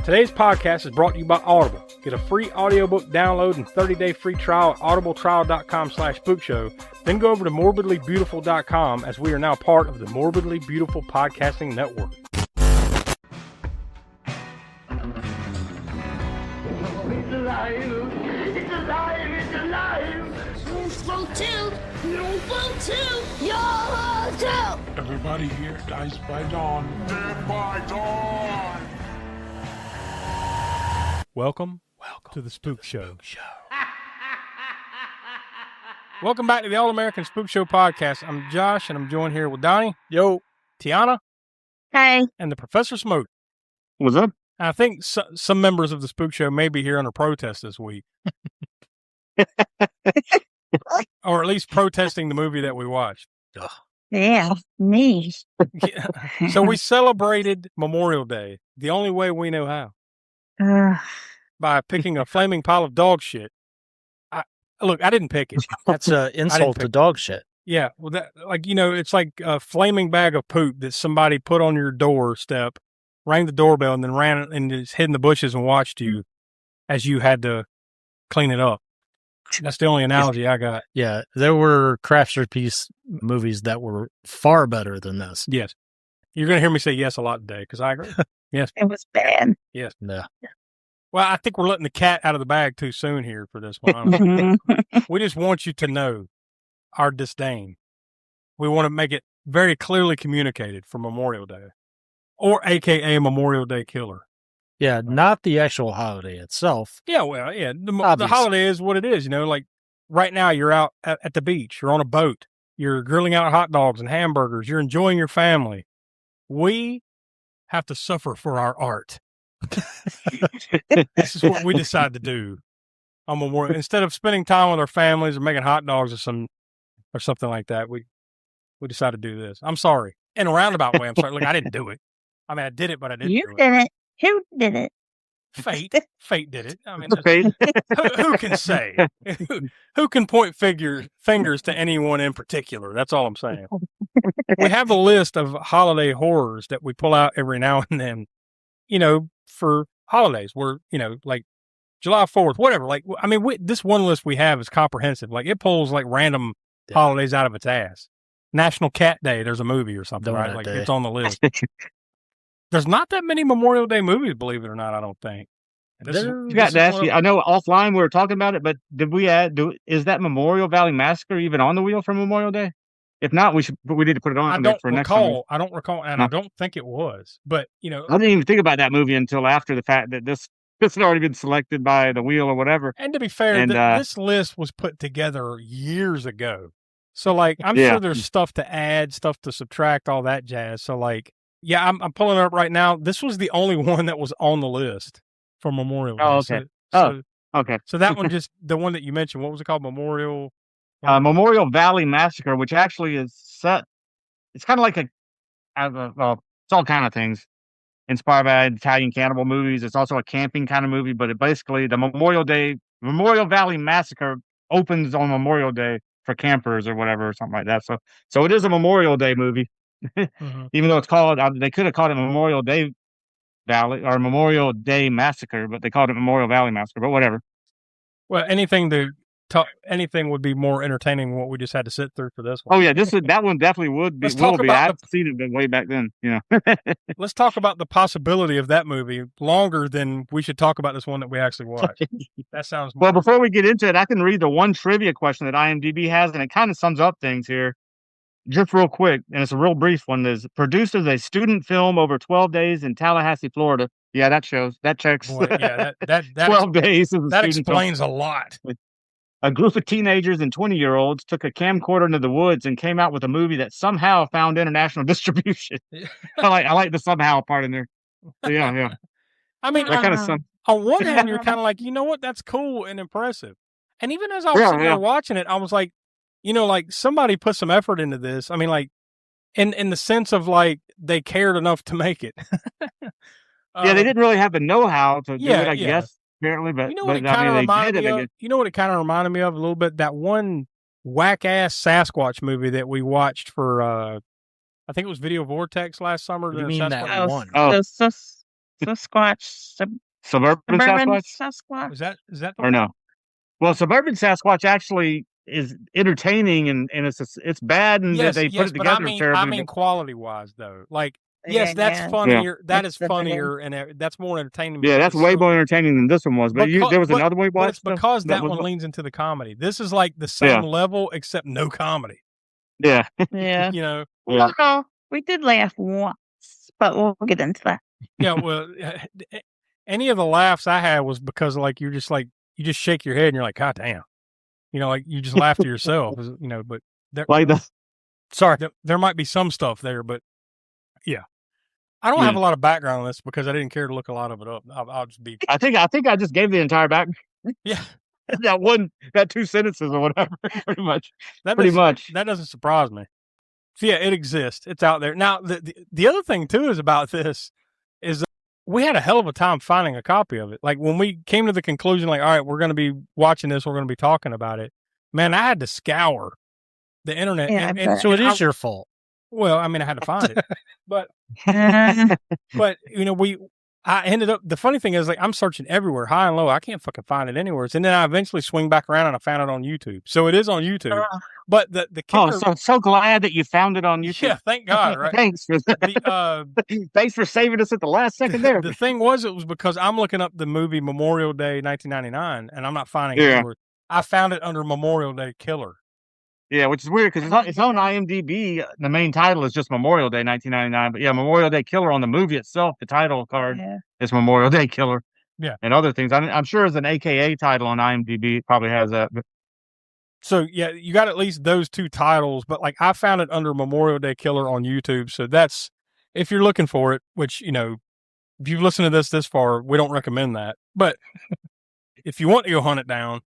Today's podcast is brought to you by Audible. Get a free audiobook download and 30-day free trial at audibletrial.com/spookshow. Then go over to morbidlybeautiful.com as we are now part of the Morbidly Beautiful Podcasting Network. It's alive! It's alive! It's alive! Roll two! Roll two! Yo, two! Everybody here dies by dawn. Dead by dawn! Welcome to the Spook Show. Welcome back to the All-American Spook Show podcast. I'm Josh, and I'm joined here with Donnie. Yo. Tiana. Hey. And the Professor Smoke. What's up? I think some members of the Spook Show may be here under protest this week. Or at least protesting the movie that we watched. Ugh. Yeah, me. Yeah. So we celebrated Memorial Day the only way we know how. By picking a flaming pile of dog shit. I didn't pick it. That's an insult to dog shit. Yeah. Well, it's like a flaming bag of poop that somebody put on your doorstep, rang the doorbell, and then ran and just hid in the bushes and watched you as you had to clean it up. That's the only analogy I got. Yeah. There were Crafterpiece movies that were far better than this. Yes. You're going to hear me say yes a lot today because I agree. Yes. It was bad. Yes. Yeah. Well, I think we're letting the cat out of the bag too soon here for this one. We just want you to know our disdain. We want to make it very clearly communicated for Memorial Day, or AKA Memorial Day Killer. Yeah, not the actual holiday itself. Yeah, well, yeah. The holiday is what it is. You know, like right now you're out at the beach. You're on a boat. You're grilling out hot dogs and hamburgers. You're enjoying your family. We have to suffer for our art. This is what we decide to do on Memorial. Instead of spending time with our families or making hot dogs or something like that, we decide to do this. I'm sorry. In a roundabout way, I'm sorry. Look, I didn't do it. I mean, I did it, but I didn't do it. You did it. Who did it? Fate did it. I mean, who can say? Who can point fingers to anyone in particular? That's all I'm saying. We have a list of holiday horrors that we pull out every now and then, for holidays where, like July 4th, whatever. Like, I mean, this one list we have is comprehensive. Like, it pulls like random holidays out of its ass. National Cat Day, there's a movie or something, right? Like, it's on the list. There's not that many Memorial Day movies, believe it or not, I don't think. You got to ask you, I know offline we were talking about it, but did we is that Memorial Valley Massacre even on the wheel for Memorial Day? If not, we need to put it on there for next time. I don't recall, and I don't think it was. But, I didn't even think about that movie until after the fact that this had already been selected by the wheel or whatever. And to be fair, this list was put together years ago. So, like, I'm sure there's stuff to add, stuff to subtract, all that jazz. So, like, yeah, I'm pulling it up right now. This was the only one that was on the list for Memorial Day. Oh, okay. Okay. So that one, just the one that you mentioned, what was it called? Memorial Valley Massacre, which actually is set. It's kind of like it's all kind of things inspired by Italian cannibal movies. It's also a camping kind of movie, but basically the Memorial Valley Massacre opens on Memorial Day for campers or whatever, or something like that. So it is a Memorial Day movie. Mm-hmm. Even though it's called, they could have called it Memorial Day Valley or Memorial Day Massacre, but they called it Memorial Valley Massacre. But whatever. Well, anything would be more entertaining than what we just had to sit through for this one. Oh yeah, that one definitely would be. I've seen it way back then. Let's talk about the possibility of that movie longer than we should talk about this one that we actually watched. That sounds well. Before we get into it, I can read the one trivia question that IMDb has, and it kind of sums up things here. Just real quick, and it's a real brief one, is produced as a student film over 12 days in Tallahassee, Florida. Yeah, that checks. Boy, yeah, that 12 days. That explains a lot. A group of teenagers and 20-year-olds took a camcorder into the woods and came out with a movie that somehow found international distribution. I like the somehow part in there. So, yeah. I mean, that kind of on one hand, you're kind of like, you know what, that's cool and impressive. And even as I was sitting there watching it, I was like, like somebody put some effort into this. I mean, like in the sense of like they cared enough to make it. They didn't really have the know-how to do it, I guess. Apparently, but you know what it kind of reminded me of? You know what it kind of reminded me of a little bit? That one whack-ass Sasquatch movie that we watched for, I think it was Video Vortex last summer. You mean that one? Oh. Sasquatch. Suburban Suburban Sasquatch? Sasquatch. Is that the Or no? Well, Suburban Sasquatch actually is entertaining and it's bad and Yes, they put yes, it but I together mean, terribly. quality wise though. Like, yes, that's Yeah. funnier. That That's is the funnier, and that's more entertaining. Yeah, because that's it's way so- more entertaining than this one was. But there was another one we But it's watched. because that was one leans into the comedy. This is like the same level except no comedy. Yeah. Yeah. You know. Yeah. Well, we did laugh once, but we'll get into that. Yeah. Well, any of the laughs I had was because like you just shake your head and you're like, God damn. You know, like you just laugh to yourself. You know, but Like the sorry, there might be some stuff there, but yeah. I don't have a lot of background on this because I didn't care to look a lot of it up. I'll just be. I think I just gave the entire back. Yeah. that 2 sentences or whatever. Pretty much. That doesn't surprise me. So yeah, it exists. It's out there. Now the other thing too is about this is we had a hell of a time finding a copy of it. Like when we came to the conclusion, like, all right, we're going to be watching this, we're going to be talking about it. Man, I had to scour the internet, and so it is your fault. Well, I mean, I had to find it, but you know, I ended up. The funny thing is, like, I'm searching everywhere, high and low. I can't fucking find it anywhere. And then I eventually swing back around and I found it on YouTube. So it is on YouTube. But the kicker, so glad that you found it on YouTube. Yeah, thank God. Right? Thanks for that. Thanks for saving us at the last second there. The thing was, it was because I'm looking up the movie Memorial Day 1999, and I'm not finding it anywhere. I found it under Memorial Day Killer. Yeah, which is weird because it's on IMDb. The main title is just Memorial Day 1999. But yeah, Memorial Day Killer on the movie itself, the title card is Memorial Day Killer. Yeah. And other things. I'm sure as an AKA title on IMDb, it probably has that. But... So yeah, you got at least those 2 titles. But like I found it under Memorial Day Killer on YouTube. So that's, if you're looking for it, which, you know, if you've listened to this far, we don't recommend that. But if you want to go hunt it down,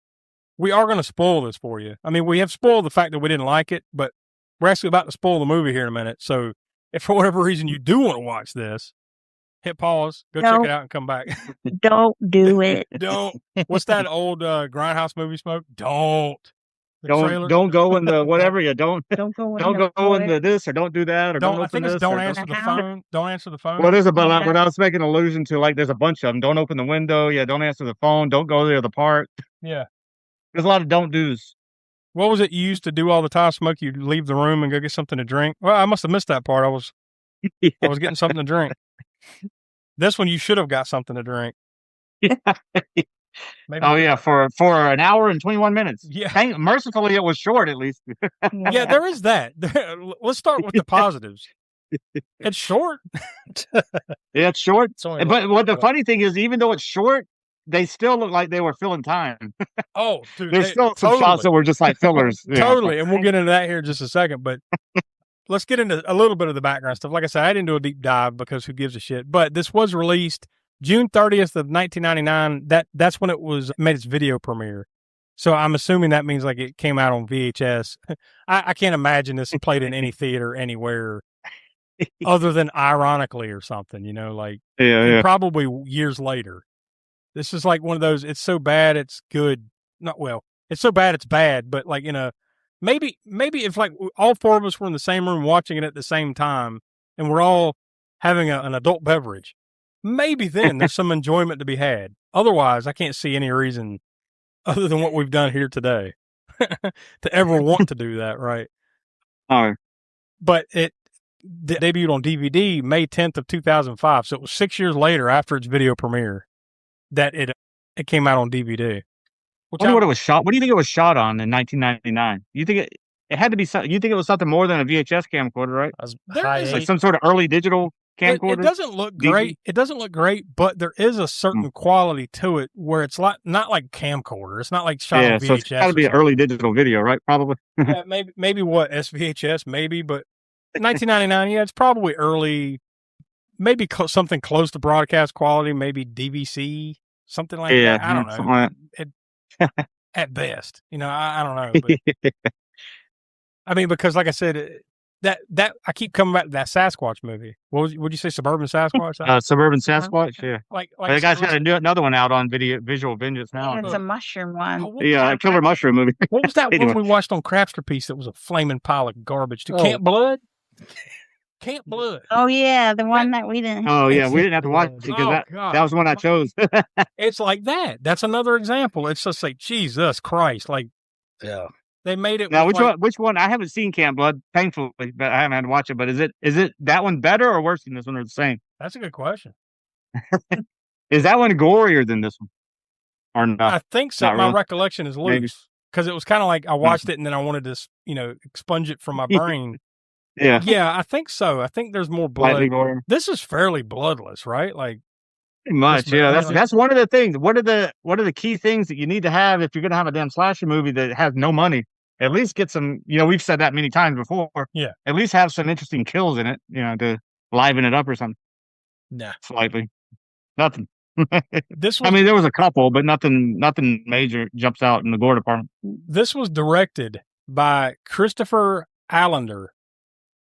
we are going to spoil this for you. I mean, we have spoiled the fact that we didn't like it, but we're actually about to spoil the movie here in a minute. So if for whatever reason you do want to watch this, hit pause, go check it out and come back. Don't do it. Don't. What's that old Grindhouse movie, Smoke? Don't go in the whatever. Yeah, don't go into this or don't do that or don't I think it's don't answer the phone. Don't answer the phone. Well, there's what I was making an allusion to, like there's a bunch of them. Don't open the window. Yeah, don't answer the phone. Don't go to the park. Yeah. There's a lot of don't do's. What was it you used to do all the time, Smoke? You'd leave the room and go get something to drink. Well, I must have missed that part. I was getting something to drink. This one you should have got something to drink. Yeah. Maybe. Oh yeah, for an hour and 21 minutes. Yeah. Mercifully, it was short at least. Yeah, there is that. Let's start with the positives. It's short. Yeah, it's short. But what the funny thing is, even though it's short, they still look like they were filling time. Oh, dude. There's still some shots that were just like fillers. Totally. And we'll get into that here in just a second. But let's get into a little bit of the background stuff. Like I said, I didn't do a deep dive because who gives a shit. But this was released June 30th of 1999. That's when it made its video premiere. So I'm assuming that means like it came out on VHS. I can't imagine this played in any theater anywhere other than ironically or something, you know, like probably years later. This is like one of those, it's so bad, it's good. It's so bad, it's bad. But like, maybe if like all 4 of us were in the same room watching it at the same time and we're all having an adult beverage, maybe then there's some enjoyment to be had. Otherwise, I can't see any reason other than what we've done here today to ever want to do that, right? But it debuted on DVD May 10th of 2005. So it was 6 years later after its video premiere that it came out on DVD. What do you think it was shot on in 1999? You think it had to be? You think it was something more than a VHS camcorder, right? Like some sort of early digital camcorder. It doesn't look great. It doesn't look great, but there is a certain quality to it where it's not like camcorder. It's not like shot on VHS. So it's got to be an early digital video, right? Probably. maybe what SVHS, maybe, but 1999. Yeah, it's probably early. Maybe something close to broadcast quality. Maybe DVC, something like that. I don't know. At best, I don't know. But, I mean, because like I said, that I keep coming back to that Sasquatch movie. Would you say Suburban Sasquatch? Suburban Sasquatch, yeah. Like the guy's got another one out on Visual Vengeance now. It's a mushroom one. A killer mushroom movie. What was that one we watched on Crapster Piece that was a flaming pile of garbage? Camp Blood? Camp Blood. Oh yeah, the one that we didn't. Oh yeah, we didn't have to watch it because Oh, God. that was one I chose. It's like that. That's another example. It's just like Jesus Christ. Like, Yeah. they made it. Now, with, like, which one? I haven't seen Camp Blood, thankfully, but I haven't had to watch it. But is it that one better or worse than this one, or the same? That's a good question. Is that one gorier than this one, or not? I think so. not My really. recollection is Maybe. loose because it was kind of like I watched it and then I wanted to, expunge it from my brain. Yeah, Yeah, I think so. I think there's more blood. slightly gorier. This is fairly bloodless, right? Like, Pretty much, man, yeah. like- That's one of the things. What are the key things that you need to have if you're going to have a damn slasher movie that has no money? At least get some. We've said that many times before. Yeah. At least have some interesting kills in it. To liven it up or something. Nah. Slightly. Nothing. this was I mean, there was a couple, but nothing major jumps out in the gore department. this was directed by Christopher Allender,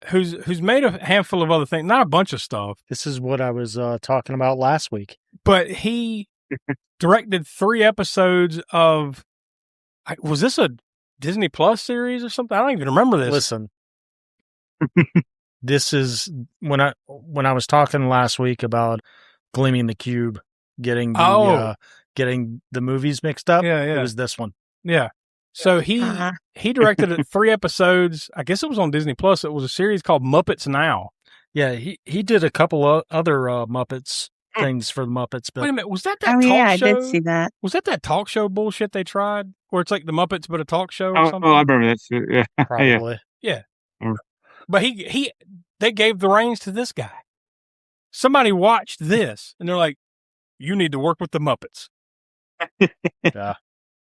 who's made a handful of other things, not a bunch of stuff, This is what I was talking about last week. but he directed 3 episodes of. Was this a Disney Plus series or something? I don't even remember this. Listen, this is when I was talking last week about Gleaming the Cube, getting the movies mixed up. Yeah, yeah. It was this one. Yeah. So he directed 3 episodes. I guess it was on Disney Plus. It was a series called Muppets Now. Yeah, he did a couple of other Muppets things for the Muppets, but Wait a minute, was that Oh talk yeah, I show? did see that. Was that talk show bullshit they tried, where it's like the Muppets but a talk show or something? Oh, I remember that. Shit, yeah. probably. But they gave the reins to this guy. Somebody watched this and they're like, "You need to work with the Muppets." Yeah.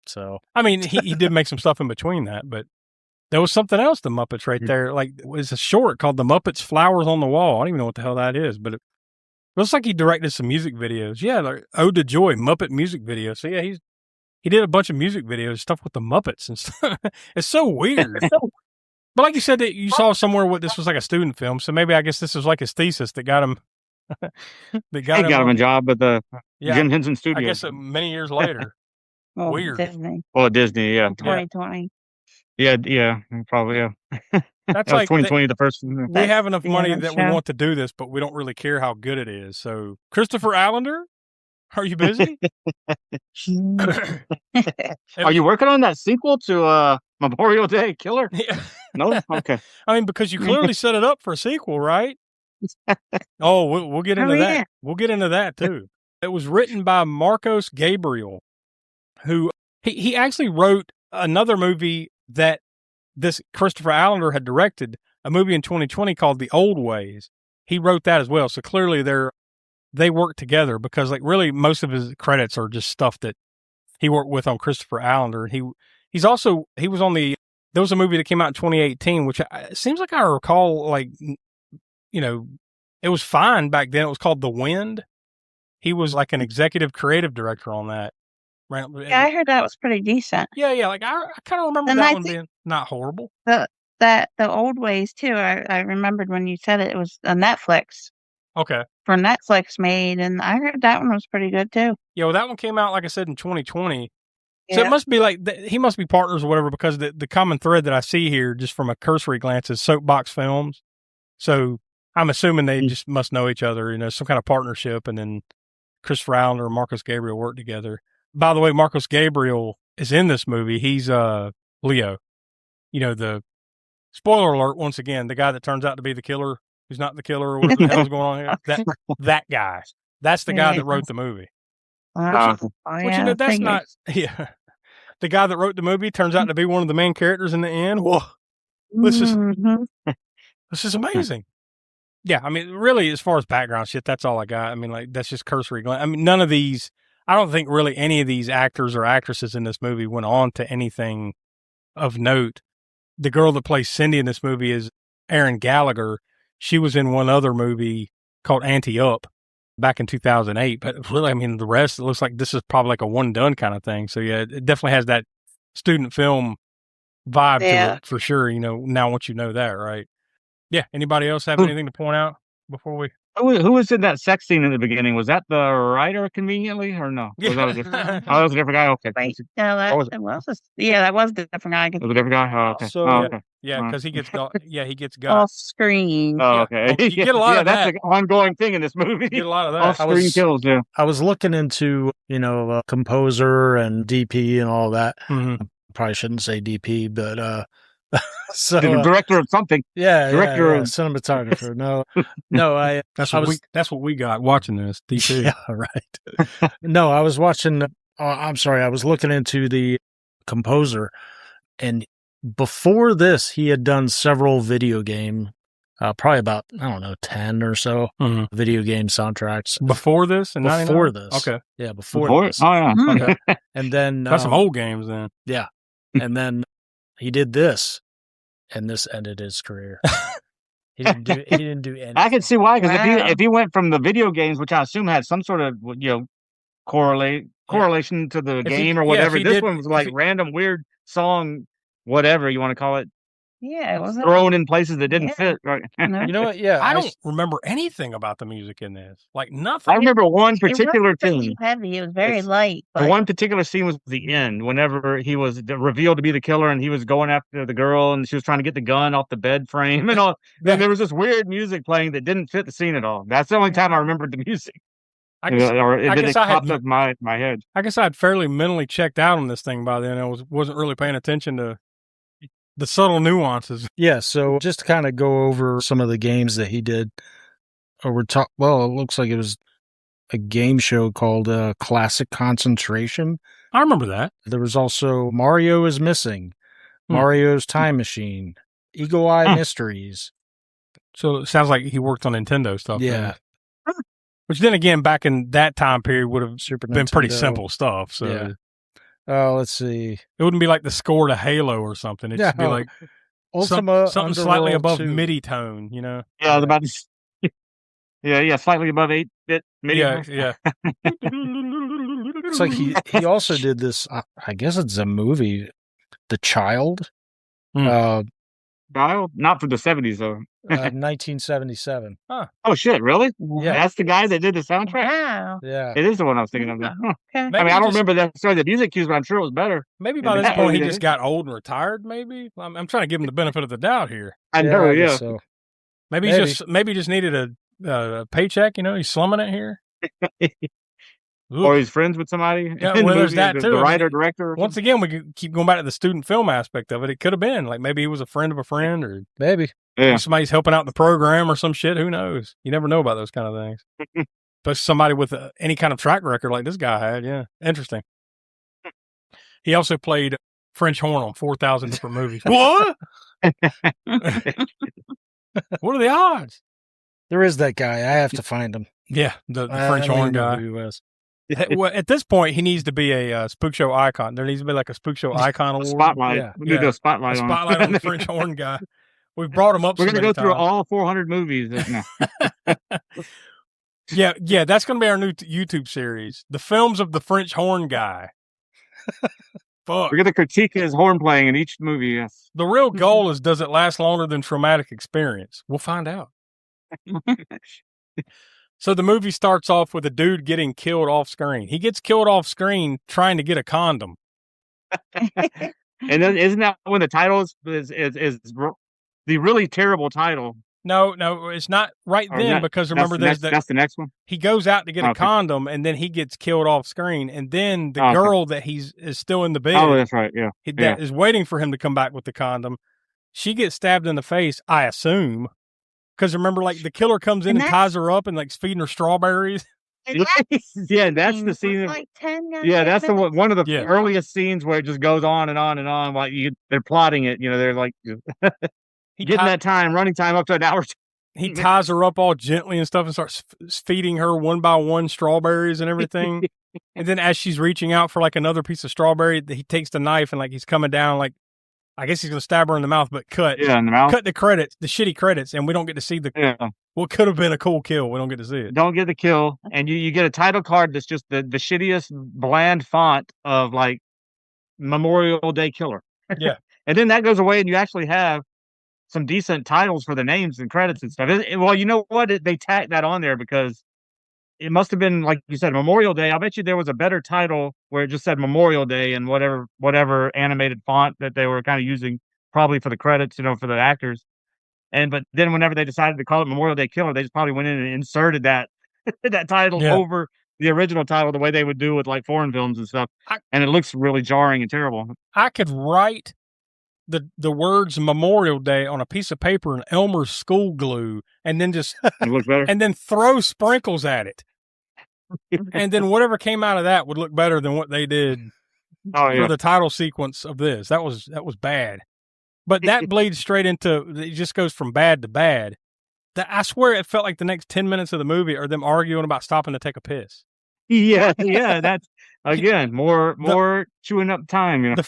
So I mean, he did make some stuff in between that, but there was something else. The Muppets right there, like it was a short called "The Muppets Flowers on the Wall." I don't even know what the hell that is, but it looks like he directed some music videos. Yeah, like Ode to Joy, Muppet music video. So yeah, he did a bunch of music videos, stuff with the Muppets and stuff. It's so weird. But like you said, that you saw somewhere what this was like a student film, so maybe I guess this was like his thesis that got him. He got him a job at the Yeah, Jim Henson I Studios. guess many years later. Well, Weird. Disney, Well, Disney, yeah. 2020. Yeah, probably, yeah. That's That was like 2020, the first one. we have enough the money end of that the we show. want to do this, but we don't really care how good it is. So, Christopher Allender, are you busy? Are you working on that sequel to Memorial Day Killer? Yeah. No? Okay. I mean, because you clearly set it up for a sequel, right? Oh, we'll get into that. yeah. We'll get into that too. It was written by Marcos Gabriel, who he actually wrote another movie that this Christopher Allender had directed, a movie in 2020 called The Old Ways. He wrote that as well. So clearly they work together because like really most of his credits are just stuff that he worked with on Christopher Allender. He was on there was a movie that came out in 2018, which it seems like I recall, like, it was fine back then. It was called The Wind. He was like an executive creative director on that. Right. Yeah, I heard that was pretty decent. Yeah. Like I kind of remember And that I one think- being not horrible. The old ways too. I remembered when you said it was a Netflix Okay. for Netflix made, and I heard that one was pretty good too. Yeah. Well, that one came out, like I said, in 2020. So Yeah. it must be like he must be partners or whatever, because the common thread that I see here, just from a cursory glance, is Soapbox Films. So I'm assuming they just must know each other, some kind of partnership, and then Christopher Allender and Marcos Gabriel work together. By the way, Marcos Gabriel is in this movie. He's Leo. The spoiler alert once again, the guy that turns out to be the killer, who's not the killer, or whatever the hell's going on here. That guy. That's the guy that wrote the movie. Oh, Which yeah, that's figures. not. Yeah. The guy that wrote the movie turns out to be one of the main characters in the end. Whoa, this is Mhm. amazing. Yeah, I mean, really, as far as background shit, that's all I got. I mean, like, that's just cursory glance. I mean, none of these, I don't think really any of these actors or actresses in this movie went on to anything of note. The girl that plays Cindy in this movie is Erin Gallagher. She was in one other movie called Ante Up back in 2008. But really, I mean, the rest, it looks like this is probably like a one done kind of thing. So yeah, it definitely has that student film vibe to it for sure. Now once you know that, right? Yeah. Anybody else have anything to point out before we? Who was in that sex scene in the beginning? Was that the writer conveniently or no? Was that a different? Oh, that was a different guy. Okay. Wait, no, What was that was that was the different guy. it? Was it a different guy? Oh, okay. So, Oh, yeah, okay. yeah, All right. because he gets he gets Off got. screen. Oh, Yeah. okay. You get a lot yeah, of that's that. an ongoing thing in this movie. You get a lot of that. Off-screen kills. Yeah. I was looking into, composer and DP and all that. Mhm. Probably shouldn't say DP, but so The director of something. Director of cinematographer. No, That's what we got watching this. DC. yeah, right. No, I was watching. I'm sorry, I was looking into the composer, and before this, he had done several video game, probably about 10 or so Mhm. video game soundtracks. Before this and Before this, Okay, yeah, before this, Oh yeah. Hmm. Okay. and then that's some old games then. yeah, and then he did this, and this ended his career. He didn't do anything. I can see why, because Wow. if he went from the video games, which I assume had some sort of correlation to the If he- game or yeah, if whatever, he this did- one was if like he- random weird song, whatever you want to call it, Yeah, it wasn't. thrown in places that didn't Yeah. fit. Right. No. You know what? Yeah, I don't remember anything about the music in this. Like nothing. I remember one It particular wasn't really scene. heavy. It was very It's- light. The But one particular scene was the end, whenever he was revealed to be the killer, and he was going after the girl, and she was trying to get the gun off the bed frame and all. Then there was this weird music playing that didn't fit the scene at all. That's the only time I remembered the music. I guess, Or I it guess I had- popped up my head. I guess I'd fairly mentally checked out on this thing by then. I wasn't really paying attention to the subtle nuances. Yeah, so just to kind of go over some of the games that he did, well, it looks like it was a game show called Classic Concentration. I remember that. There was also Mario is Missing, Hmm. Mario's Time Machine, Eagle Eye Huh. Mysteries. So it sounds like he worked on Nintendo stuff. Yeah, then. Which then again, back in that time period, would have Super been pretty Nintendo. simple stuff. So Yeah. Let's see. it wouldn't be like the score to Halo or something. It'd just be No. like Ultima something slightly Underworld above 2. MIDI tone, you know? Yeah, I was about to. Yeah, slightly above 8-bit. Yeah, yeah. It's like he also did this. I guess it's a movie, The Child, Hmm. Child? Not for the 70s though. 1977. Oh shit, really? Yeah. That's the guy that did the soundtrack? wow. Yeah, It is the one I was thinking of. Huh. Okay. Maybe I mean, he I don't just- remember necessarily the music cues, but I'm sure it was better. Maybe by Yeah, this that point he movie just did. got old and retired. Maybe I'm trying to give him the benefit of the doubt here. I know, guess yeah. So Maybe he just needed a paycheck. You know, he's slumming it here. Or he's friends with somebody. Yeah, in the well, there's movie, that the, too. The I mean, writer, director. Or Once again, we could keep going back to the student film aspect of it. It could have been like maybe he was a friend of a friend, or maybe. Yeah. somebody's helping out in the program or some shit. Who knows? You never know about those kind of things. Especially somebody with any kind of track record like this guy had. Yeah, interesting. He also played French horn on 4,000 different movies. What? What are the odds? There is that guy. I have to find him. Yeah, the I French don't horn even know guy. who he was. Well, at this point, he needs to be a Spook Show icon. There needs to be like a Spook Show icon award. Spotlight. Yeah. We need to do a spotlight A on spotlight on him. the French horn guy. We've brought him up. We're so going to many go through times. all 400 movies. No. Yeah, that's going to be our new YouTube series. The films of the French horn guy. Fuck. We're going to critique his horn playing in each movie, yes. The real goal is, does it last longer than traumatic experience? We'll find out. So the movie starts off with a dude getting killed off screen. He gets killed off screen trying to get a condom. And then isn't that when the title is the really terrible title? No, it's not right Or then that- because remember that's the next one? he goes out to get a Okay. condom and then he gets killed off screen, and then the Okay. girl that is still in the bed Oh, that's right. Yeah. that is waiting for him to come back with the condom. She gets stabbed in the face, I assume, because remember, like the killer comes in And and that's- ties her up and like feeding her strawberries. And that Yeah, that's the was scene. like 10 Yeah, that's the one of the Yeah. earliest scenes where it just goes on and on and on. Like they're plotting it. You know, they're like He, getting ti- that time, running time up to an hour. he ties her up all gently and stuff and starts feeding her one by one strawberries and everything. And then as she's reaching out for like another piece of strawberry, he takes the knife and like he's coming down, like I guess he's gonna stab her in the mouth, but cut Yeah, in the mouth. the credits, the shitty credits, and we don't get to see Yeah, what could have been a cool kill. We don't get to see it. don't get the kill, and you get a title card that's just the shittiest bland font of like Memorial Day Killer. Yeah. And then that goes away, and you actually have some decent titles for the names and credits and stuff. Well, you know what? They tacked that on there because it must have been, like you said, Memorial Day. I bet you there was a better title where it just said Memorial Day and whatever animated font that they were kind of using, probably for the credits, for the actors. But then whenever they decided to call it Memorial Day Killer, they just probably went in and inserted that that title over the original title, the way they would do with like foreign films and stuff. And it looks really jarring and terrible. I could write the words Memorial Day on a piece of paper in Elmer's school glue and then just it looks better. And then throw sprinkles at it. And then whatever came out of that would look better than what they did for the title sequence of this. That was bad. But that bleeds straight into, it just goes from bad to bad. I swear it felt like the next 10 minutes of the movie are them arguing about stopping to take a piss. Yeah, that's again more chewing up time. The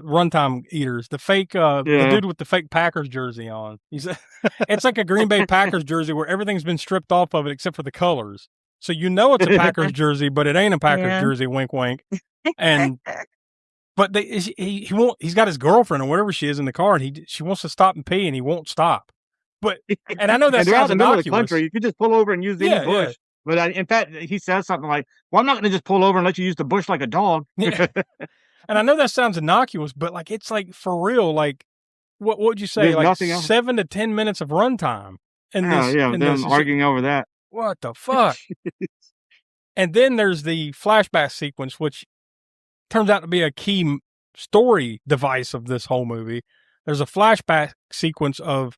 runtime eaters. The fake, the dude with the fake Packers jersey on. It's like a Green Bay Packers jersey where everything's been stripped off of it except for the colors. So it's a Packers jersey, but it ain't a Packers jersey. Wink, wink. But he's got his girlfriend or whatever she is in the car, and she wants to stop and pee, and he won't stop. And I know that sounds in the middle of innocuous. the country. You could just pull over and use any bush. But in fact, he says something like, "Well, I'm not going to just pull over and let you use the bush like a dog." Yeah. And I know that sounds innocuous, but like it's like for real. Like what would you say? There's like nothing else. 7 to 10 minutes of runtime. Them arguing over that. What the fuck? And then there's the flashback sequence, which turns out to be a key story device of this whole movie. There's a flashback sequence of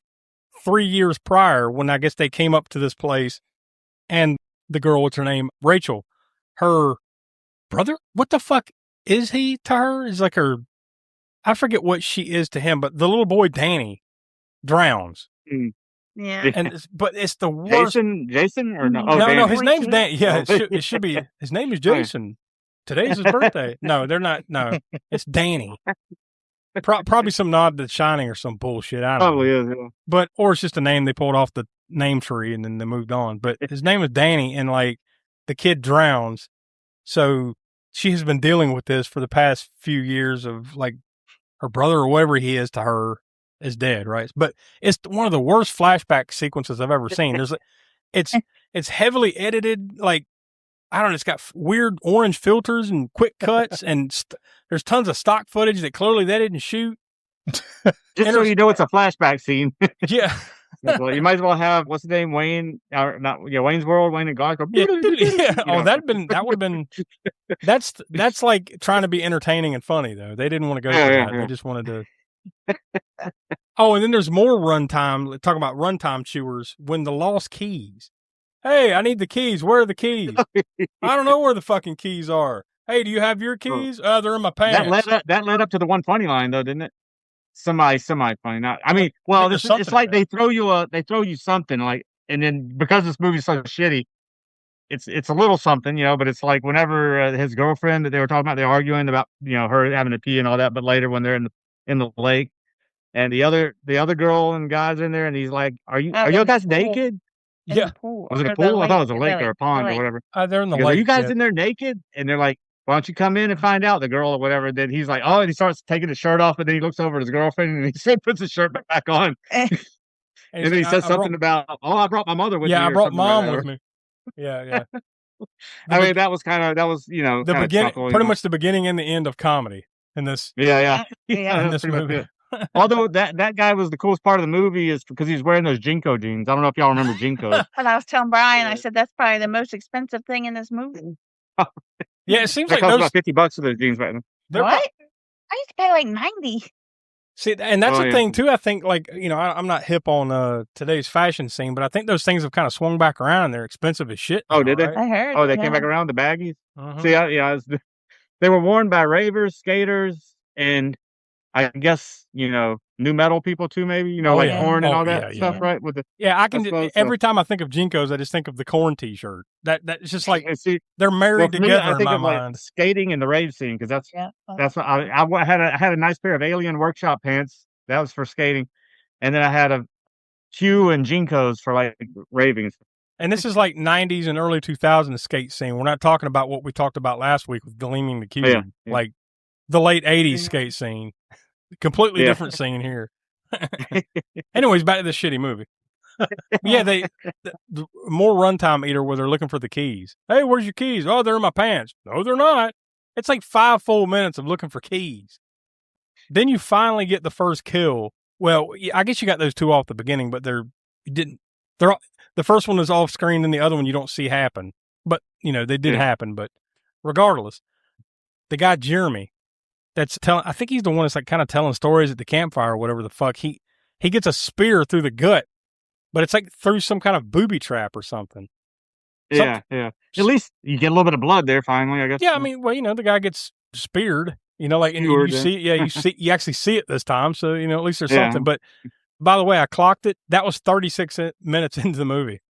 3 years prior when I guess they came up to this place, and the girl, what's her name? Rachel, her brother? What the fuck is he to her? Is like her, I forget what she is to him, but the little boy Danny drowns. Yeah. But it's the worst. Jason or no? Oh, no, his name's Dan. Yeah, it should be. His name is Jason. Today's his birthday. No, they're not. No, it's Danny. Probably some nod to Shining or some bullshit. I don't Probably know. is. Yeah. Or it's just a name they pulled off the name tree and then they moved on. But his name is Danny, and like the kid drowns. So she has been dealing with this for the past few years of like her brother or whatever he is to her is dead, right? But it's one of the worst flashback sequences I've ever seen. It's heavily edited, like I don't know. It's got weird orange filters and quick cuts, and there's tons of stock footage that clearly they didn't shoot. Just so you know, it's a flashback scene. Yeah. Well, you might as well have what's his name, Wayne's World, Wayne and God. Yeah. Oh, that would have been. That's like trying to be entertaining and funny though. They didn't want to go for that. They just wanted to. Oh, and then there's more runtime. Talking about runtime chewers. When the lost keys. Hey, I need the keys. Where are the keys? I don't know where the fucking keys are. Hey, do you have your keys? They're in my pants. That led up to the one funny line though, didn't it? Semi funny. Not. I mean, well, it's like they throw you something like, and then because this movie's so shitty, it's a little something, But it's like whenever his girlfriend that they were talking about, they're arguing about her having to pee and all that. But later when they're in the lake, and the other girl and guys in there, and he's like, "Are you guys naked?" Yeah. Was it a pool? I thought it was a lake or a pond or whatever. They're in the lake. Are you guys yeah. in there naked? And they're like, why don't you come in and find out, the girl or whatever. Then he's like, oh, and he starts taking his shirt off, and then he looks over at his girlfriend and he puts his shirt back on. And then he says something about, oh, I brought my mother with me. Yeah, I brought mom with me. Yeah. I mean, that was the beginning, pretty much the beginning and the end of comedy in this. Yeah. In this movie. Although that guy was the coolest part of the movie is because he was wearing those Jinko jeans. I don't know if y'all remember Jinkos. And I was telling Brian, I said that's probably the most expensive thing in this movie. Yeah, it seems that like cost those about $50 for those jeans right now. What? I used to pay like 90. See, and that's the thing too. I think, like I'm not hip on today's fashion scene, but I think those things have kind of swung back around. And they're expensive as shit. Oh, did they? I heard. Oh, they came back around, the baggies. Uh-huh. See, they were worn by ravers, skaters, and I guess new metal people too. Maybe Korn and all that stuff, right? With the I can. Every time I think of Jinkos, I just think of the Korn T-shirt. That's just like they're married together I think in my of mind. Like skating and the rave scene because that's what I had a nice pair of Alien Workshop pants. That was for skating, and then I had a Q and Jinkos for like raving. And this is like 90s and early 2000s skate scene. We're not talking about what we talked about last week with Gleaming the Cube. Yeah. Like the late 80s skate scene. Completely different scene here. Anyways, back to this shitty movie. Yeah, the more runtime eater where they're looking for the keys. Hey, where's your keys? Oh, they're in my pants. No, they're not. It's like 5 full minutes of looking for keys. Then you finally get the first kill. Well, I guess you got those 2 off the beginning, but the first one is off screen and the other one you don't see happen. But, they did happen. But regardless, the guy Jeremy, that's telling, I think he's the one that's like kind of telling stories at the campfire or whatever the fuck. He gets a spear through the gut, but it's like through some kind of booby trap or something. Yeah. At least you get a little bit of blood there finally, I guess. Yeah, I mean, well, the guy gets speared, and you see, you actually see it this time. So, at least there's something. But by the way, I clocked it. That was 36 minutes into the movie.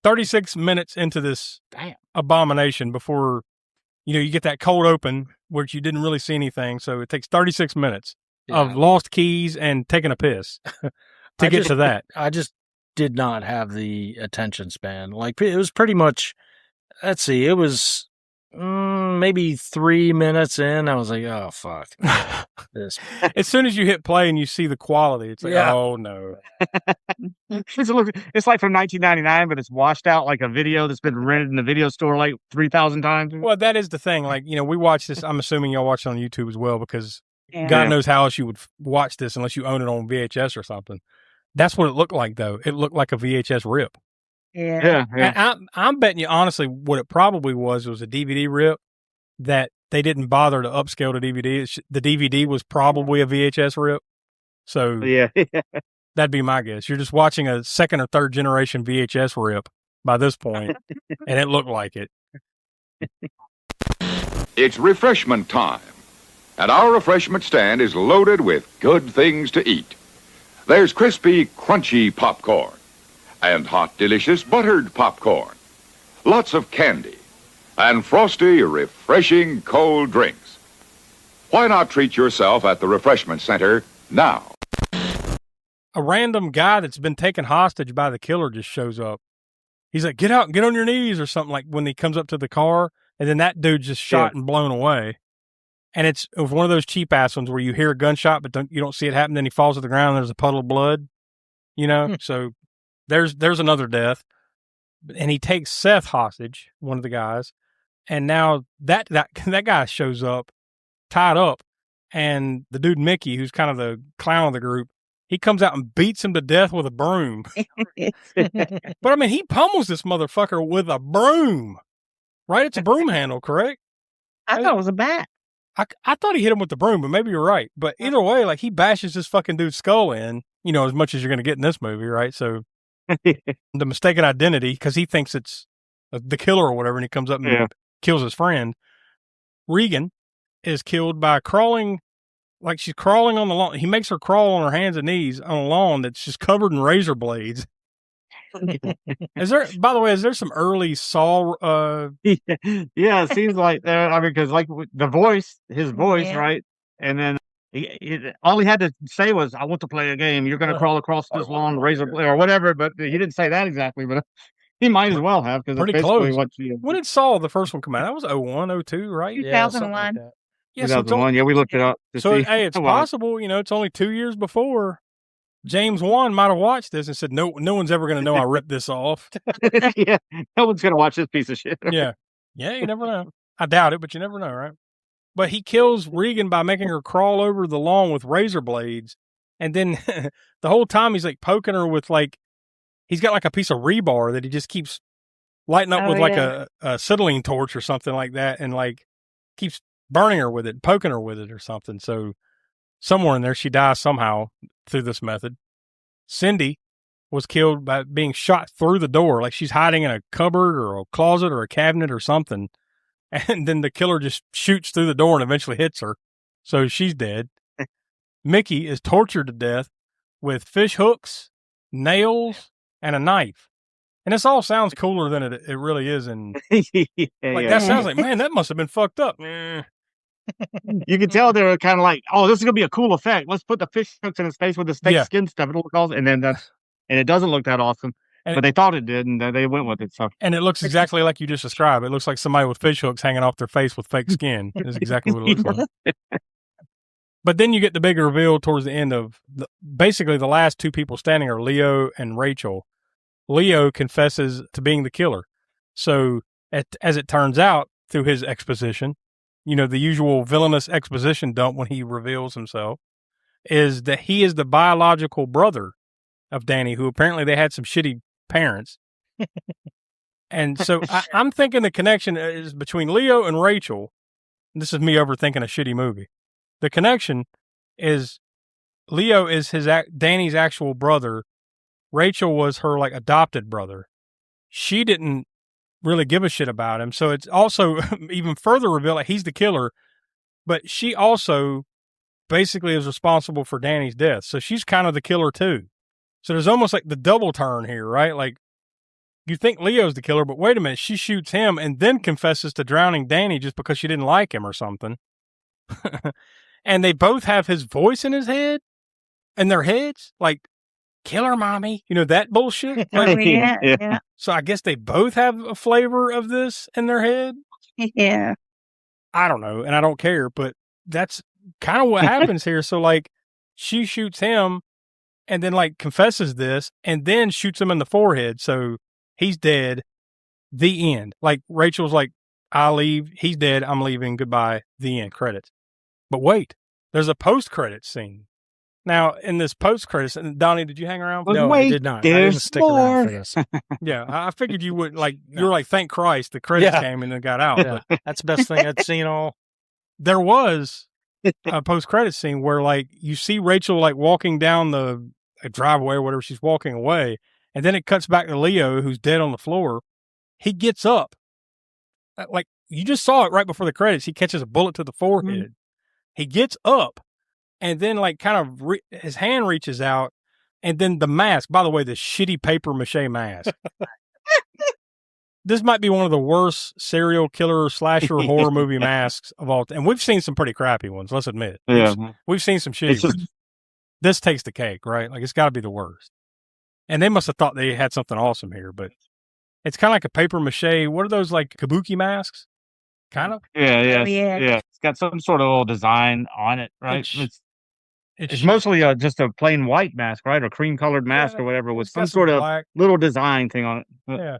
36 minutes into this abomination before, you get that cold open, which you didn't really see anything. So it takes 36 minutes of lost keys and taking a piss to get to that. I just did not have the attention span. Like, it was pretty much, let's see, it was maybe 3 minutes in. I was like, oh, fuck. This. As soon as you hit play and you see the quality, it's like, oh, no. It's like from 1999, but it's washed out like a video that's been rented in the video store like 3,000 times. Well, that is the thing. Like, we watch this. I'm assuming y'all watch it on YouTube as well because God knows how else you would watch this unless you own it on VHS or something. That's what it looked like, though. It looked like a VHS rip. Yeah. I'm betting you, honestly, what it probably was a DVD rip that they didn't bother to upscale to DVD. The DVD was probably a VHS rip. So that'd be my guess. You're just watching a 2nd or 3rd generation VHS rip by this point, and it looked like it. It's refreshment time, and our refreshment stand is loaded with good things to eat. There's crispy, crunchy popcorn and hot, delicious buttered popcorn. Lots of candy and frosty, refreshing cold drinks. Why not treat yourself at the refreshment center now? A random guy that's been taken hostage by the killer just shows up. He's like, get out and get on your knees or something, like when he comes up to the car, and then that dude just shot and blown away. And it was one of those cheap ass ones where you hear a gunshot, but you don't see it happen. Then he falls to the ground and there's a puddle of blood, So there's another death. And he takes Seth hostage, one of the guys. And now that guy shows up tied up, and the dude Mickey, who's kind of the clown of the group, he comes out and beats him to death with a broom. But I mean, he pummels this motherfucker with a broom, right? It's a broom handle, correct? I thought it was a bat. I thought he hit him with the broom, but maybe you're right. But either way, like, he bashes this fucking dude's skull in, as much as you're going to get in this movie, right? So the mistaken identity, because he thinks it's the killer or whatever, and he comes up and kills his friend. Regan is killed by crawling, like she's crawling on the lawn. He makes her crawl on her hands and knees on a lawn that's just covered in razor blades. By the way, is there some early Saw? Yeah, it seems like there. I mean, because like his voice, right? And then all he had to say was, "I want to play a game. You're going to crawl across this lawn, razor blade, or whatever." But he didn't say that exactly. But he might as well have, because it's basically close. What you. When did Saw the first one come out? That was 01, 02, right? 2001. Yeah, 2001. Yeah, we looked it up. Hey, it's possible. It's only 2 years before. James Wan might have watched this and said, no one's ever going to know I ripped this off. Yeah, no one's going to watch this piece of shit. Yeah, you never know. I doubt it, but you never know, right? But he kills Regan by making her crawl over the lawn with razor blades. And then the whole time he's like poking her with he's got like a piece of rebar that he just keeps lighting up with like a acetylene torch or something like that. And like keeps burning her with it, poking her with it or something. So somewhere in there, she dies somehow through this method. Cindy was killed by being shot through the door. Like she's hiding in a cupboard or a closet or a cabinet or something. And then the killer just shoots through the door and eventually hits her. So she's dead. Mickey is tortured to death with fish hooks, nails, and a knife. And this all sounds cooler than it really is. And that sounds like, man, that must have been fucked up. You can tell they were kind of like, oh, this is gonna be a cool effect. Let's put the fish hooks in his face with the steak skin stuff. It'll look awesome. And then and it doesn't look that awesome. But they thought it did, and they went with it. So, and it looks exactly like you just described. It looks like somebody with fish hooks hanging off their face with fake skin. Is exactly what it looks like. But then you get the big reveal towards the end of basically the last two people standing are Leo and Rachel. Leo confesses to being the killer. So as it turns out through his exposition, the usual villainous exposition dump when he reveals himself, is that he is the biological brother of Danny, who apparently they had some shitty parents. And so I'm thinking the connection is between Leo and Rachel. This is me overthinking a shitty movie. The connection is Leo is Danny's actual brother. Rachel was her adopted brother. She didn't really give a shit about him. So it's also even further revealed that he's the killer, but she also basically is responsible for Danny's death. So she's kind of the killer too. So there's almost like the double turn here, right? Like you think Leo's the killer, but wait a minute, she shoots him and then confesses to drowning Danny just because she didn't like him or something. And they both have his voice in their heads, like, killer mommy, that bullshit. Yeah. So I guess they both have a flavor of this in their head. Yeah. I don't know, and I don't care, but that's kind of what happens here. So she shoots him and then confesses this and then shoots him in the forehead. So he's dead. The end. Rachel's like, I leave. He's dead. I'm leaving. Goodbye. The end. Credits. But wait, there's a post-credits scene. Now, in this post-credits, and Donnie, did you hang around? No, I did not. I didn't stick around for this. Yeah, I figured you would. You were like, thank Christ, the credits came and then got out. Yeah, that's the best thing I'd seen all. There was a post-credits scene where you see Rachel walking down the driveway or whatever, she's walking away, and then it cuts back to Leo, who's dead on the floor. He gets up. You just saw it right before the credits. He catches a bullet to the forehead. Mm-hmm. He gets up and then his hand reaches out and then the mask, by the way, the shitty paper mache mask. This might be one of the worst serial killer slasher horror movie masks of all time. And we've seen some pretty crappy ones, let's admit. Yeah. We've seen some shitty ones. This takes the cake, right? It's got to be the worst. And they must have thought they had something awesome here, but it's kind of like a paper mache. What are those kabuki masks? Kind of? Yeah. It's got some sort of little design on it, right? It's mostly just a plain white mask, right? Or cream colored mask or whatever with some sort of little design thing on it. Yeah.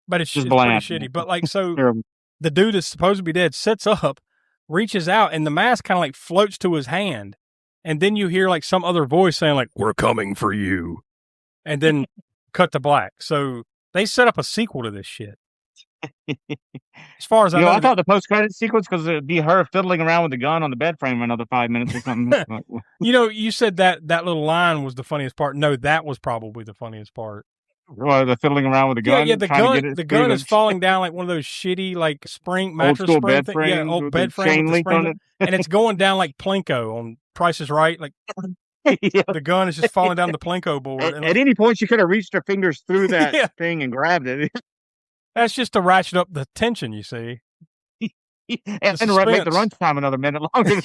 But it's just pretty shitty. But so the dude is supposed to be dead, sits up, reaches out, and the mask kind of floats to his hand. And then you hear some other voice saying we're coming for you. And then cut to black. So they set up a sequel to this shit. As far as I know, I thought the post-credit sequence because it'd be her fiddling around with the gun on the bed frame for another 5 minutes or something. You said that little line was the funniest part. No, that was probably the funniest part. Well, the fiddling around with the gun. Yeah, the gun is falling down like one of those shitty spring mattress old school spring bed frame. Yeah, old bed frame with the spring, and it's going down like Plinko on Price is Right. The gun is just falling down the Plinko board. At any point, she could have reached her fingers through that thing and grabbed it. That's just to ratchet up the tension, you see. And make the runtime another minute longer.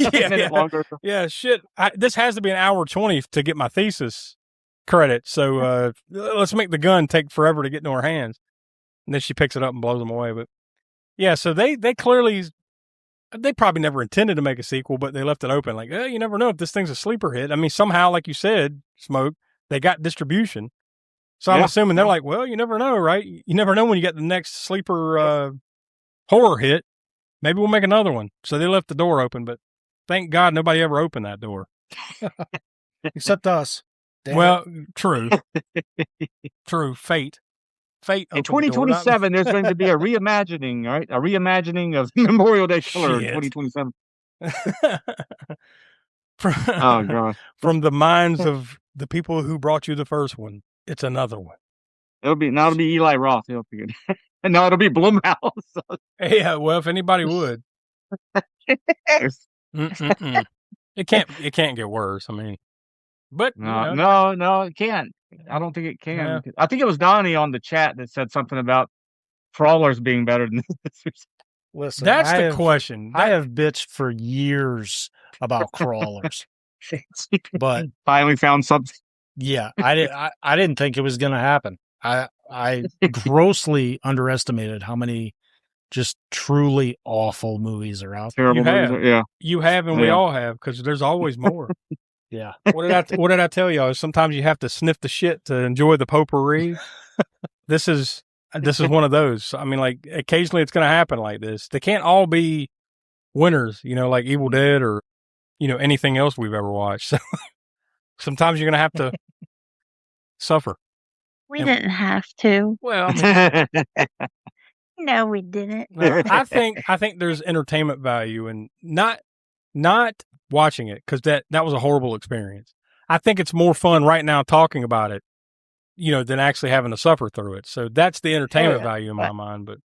Yeah, shit. This has to be an hour 20 to get my thesis credit. So let's make the gun take forever to get into her hands. And then she picks it up and blows them away. But yeah, so they clearly, they probably never intended to make a sequel, but they left it open. You never know if this thing's a sleeper hit. I mean, somehow, like you said, Smoke, they got distribution. So I'm assuming they're well, you never know, right? You never know when you get the next sleeper horror hit. Maybe we'll make another one. So they left the door open, but thank God nobody ever opened that door. Except us. Damn. Well, true. True. Fate. In 2027, there's going to be a reimagining, right? A reimagining of Memorial Day Killer in 2027. Oh, God. From the minds of the people who brought you the first one. It's another one. It'll be Eli Roth. It'll be good. No, it'll be Blumhouse. Yeah, well, if anybody would. It can't get worse. I mean, but no, it can't. I don't think it can. Yeah. I think it was Donnie on the chat that said something about crawlers being better than this. Listen, that's the question. I have bitched for years about crawlers, but finally found something. Yeah, I didn't think it was going to happen. I grossly underestimated how many just truly awful movies are out. Terrible movies. have. Yeah. You have, and we Yeah. all have, because there's always more. Yeah. What did I tell y'all? Sometimes you have to sniff the shit to enjoy the potpourri. This is one of those. I mean, like, occasionally it's going to happen like this. They can't all be winners, like Evil Dead or, anything else we've ever watched. So sometimes you're going to have to suffer. We didn't have to. Well, I mean, No, we didn't. no, I think there's entertainment value in not watching it, because that was a horrible experience. I think it's more fun right now talking about it, than actually having to suffer through it. So that's the entertainment value in my mind. But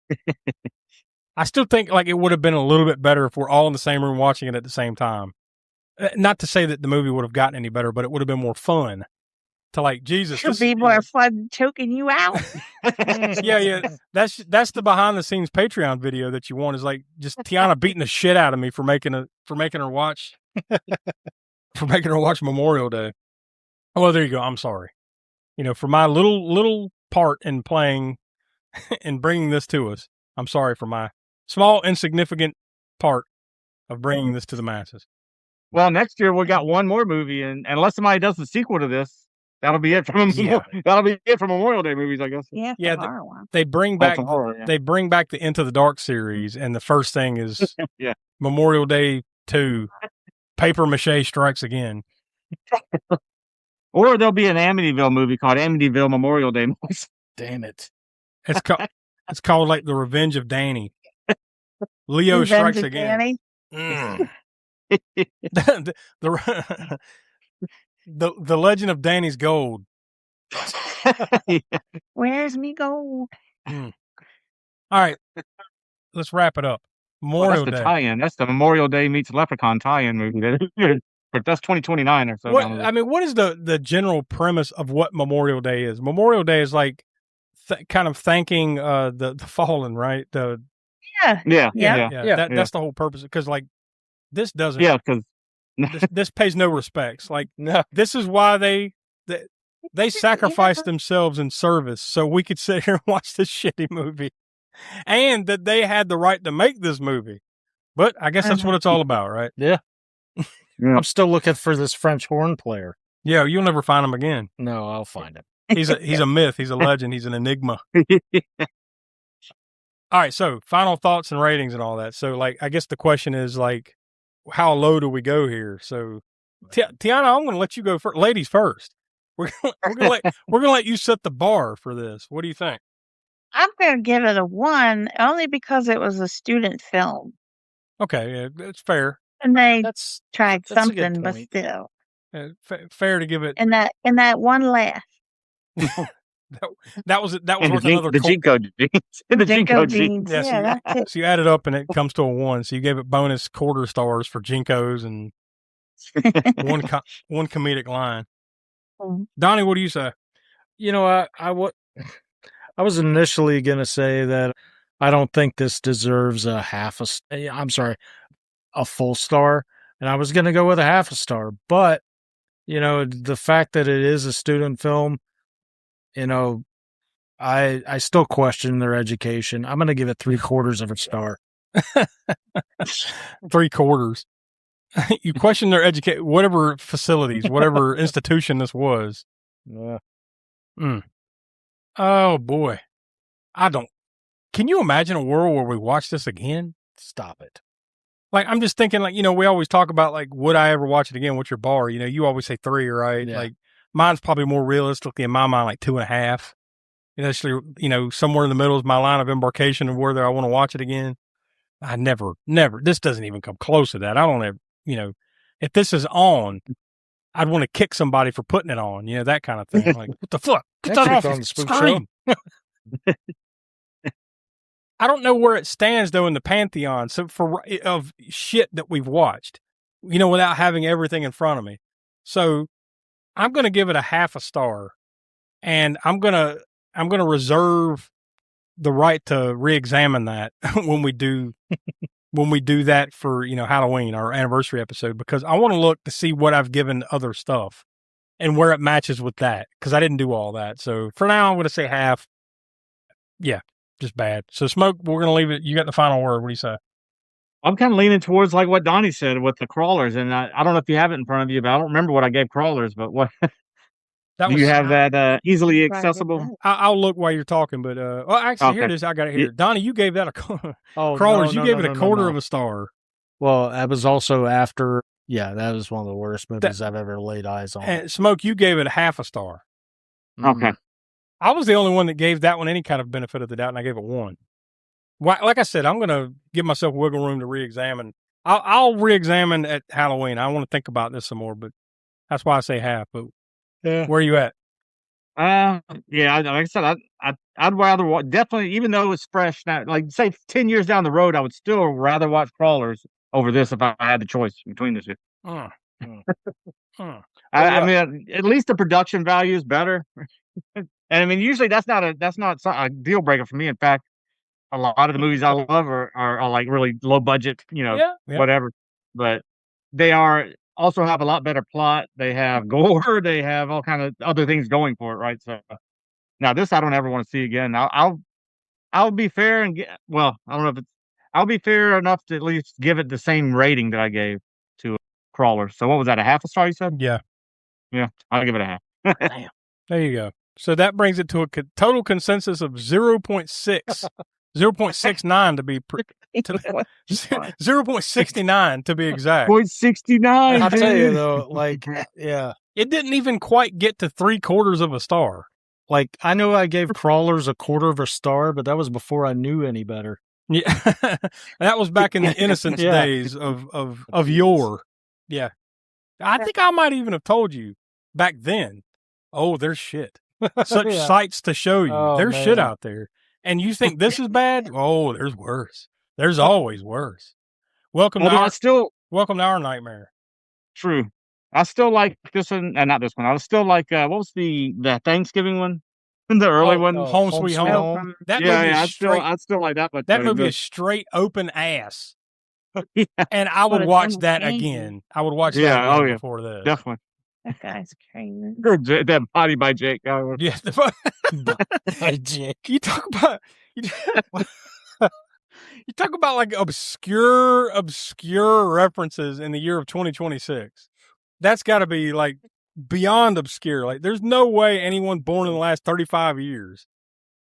I still think like it would have been a little bit better if we're all in the same room watching it at the same time. Not to say that the movie would have gotten any better, but it would have been more fun to, like, Jesus. It'll be more fun choking you out. Yeah. That's the behind the scenes Patreon video that you want, is like just Tiana beating the shit out of me for making her watch Memorial Day. Well, there you go. I'm sorry. For my little part in playing and bringing this to us. I'm sorry for my small insignificant part of bringing this to the masses. Well, next year we got one more movie, and unless somebody does the sequel to this, that'll be it from that'll be it for Memorial Day movies, I guess. Yeah, they bring back horror, yeah. they bring back the Into the Dark series, and the first thing is Yeah. Memorial Day 2, Paper Mache Strikes Again. Or there'll be an Amityville movie called Amityville Memorial Day movies. Damn it. It's called like The Revenge of Danny. Leo Revenge Strikes of Again. Danny? The Legend of Danny's Gold. Where's me gold? All right, let's wrap it up. Memorial that's the Day. tie-in. That's the Memorial Day meets Leprechaun tie-in movie. But that's 2029 or so. What is the general premise of what Memorial Day is? Memorial Day is like kind of thanking the fallen, right? Yeah. That's the whole purpose. Because like this doesn't. Yeah, because this pays no respects. Like this is why they sacrificed themselves in service so we could sit here and watch this shitty movie, and that they had the right to make this movie. But I guess that's what it's all about, right? Yeah. I'm still looking for this French horn player. Yeah, you'll never find him again. No, I'll find him. He's a myth. He's a legend. He's an enigma. All right, so final thoughts and ratings and all that. So, like, I guess the question is, like, how low do we go here? So, Tiana, I'm going to let you go first. Ladies first. We're gonna let you set the bar for this. What do you think? I'm going to give it a 1, only because it was a student film. Okay, yeah, that's fair. And they tried that's a good something, but point. still. Fair to give it. And that one laugh. that was and worth another. the Jinko jeans. The Jinko jeans. Yeah, that's it. So you add it up and it comes to a 1. So you gave it bonus quarter stars for Jinkos and one comedic line. Donnie, what do you say? I was initially going to say that I don't think this deserves a full star. And I was going to go with a half a star. But, the fact that it is a student film, I still question their education. I'm going to give it 3/4 of a star. 3/4. You question their education, whatever facilities, whatever institution this was. Yeah. Oh boy. Can you imagine a world where we watch this again? Stop it. Like, I'm just thinking, like, we always talk about, like, would I ever watch it again? What's your bar? You always say 3, right? Yeah. Like, mine's probably more realistically in my mind, like 2.5. Actually, somewhere in the middle is my line of embarkation of whether I want to watch it again. I never, this doesn't even come close to that. I don't ever, if this is on, I'd want to kick somebody for putting it on, that kind of thing. Like, what the fuck? Get that off on the screen. I don't know where it stands though in the pantheon. So of shit that we've watched, without having everything in front of me. So I'm going to give it a half a star, and I'm going to reserve the right to re-examine that when we do that for, Halloween, our anniversary episode, because I want to look to see what I've given other stuff and where it matches with that. Cause I didn't do all that. So for now, I'm going to say half. Yeah. just bad. So Smoke, we're gonna leave it. You got the final word. What do you say? I'm kind of leaning towards like what Donnie said with the crawlers, and I don't know if you have it in front of you, but I don't remember what I gave crawlers. But what That do was you have that easily Right, accessible? I'll look while you're talking, but well, actually, here Okay. it is. I got it here. Donnie, you gave that a Oh, crawlers. no, you gave no, it no, a no, quarter no. of a star. Well, that was also after. Yeah, that was one of the worst movies I've ever laid eyes on. And Smoke, you gave it a half a star. Okay. I was the only one that gave that one any kind of benefit of the doubt, and I gave it 1. Like I said, I'm going to give myself wiggle room to re-examine. I'll re-examine at Halloween. I want to think about this some more, but that's why I say half. But where are you at? Yeah, like I said, I'd rather definitely, even though it's fresh now, like say 10 years down the road, I would still rather watch Crawlers over this if I had the choice between the two. I mean, at least the production value is better. And I mean, usually that's not a deal breaker for me. In fact, a lot of the movies I love are like really low budget, whatever. But they also have a lot better plot. They have gore. They have all kind of other things going for it, right? So now this I don't ever want to see again. I'll be fair and I don't know if I'll be fair enough to at least give it the same rating that I gave to Crawler. So what was that? A half a star? You said? Yeah. I'll give it a half. Damn. There you go. So that brings it to a total consensus of 0.6, 0.69 to be 0.69 to be exact. 0.69. I'll tell you though, like, yeah, it didn't even quite get to 3/4 of a star. Like, I know I gave Crawlers a quarter of a star, but that was before I knew any better. Yeah, that was back in the innocence days of yore. Yeah, I think I might even have told you back then. Oh, there's shit. Such sights to show you. There's shit out there. And you think this is bad? Oh, there's worse. There's always worse. Welcome to our nightmare. True. I still like this one, and not this one. I was still like, what was the Thanksgiving one? The early one, Home Sweet Home. That movie I'd still like that. But that movie is straight open ass. And I would watch that again. I would watch that again before this. Definitely. That guy's crazy. That Body by Jake. Yeah, by Jake. You talk about like obscure references in the year of 2026. That's got to be like beyond obscure. Like, there's no way anyone born in the last 35 years